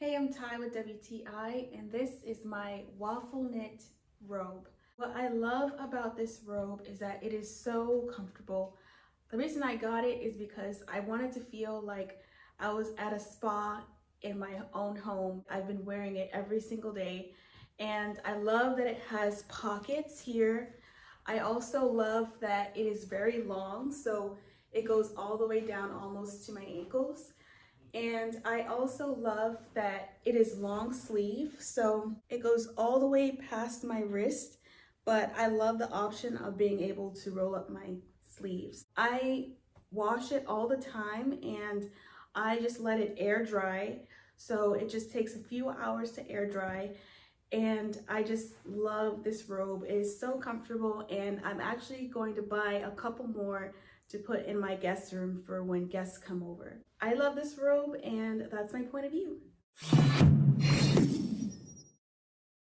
Hey, I'm Ty with WTI, and this is my waffle knit robe. What I love about this robe is that it is so comfortable. The reason I got it is because I wanted to feel like I was at a spa in my own home. I've been wearing it every single day, and I love that it has pockets here. I also love that it is very long, so it goes all the way down almost to my ankles. And I also love that it is long sleeve, so it goes all the way past my wrist, but I love the option of being able to roll up my sleeves. I wash it all the time and I just let it air dry. So it just takes a few hours to air dry. And I just love this robe. It is so comfortable, and I'm actually going to buy a couple more to put in my guest room for when guests come over. I love this robe, and that's my point of view.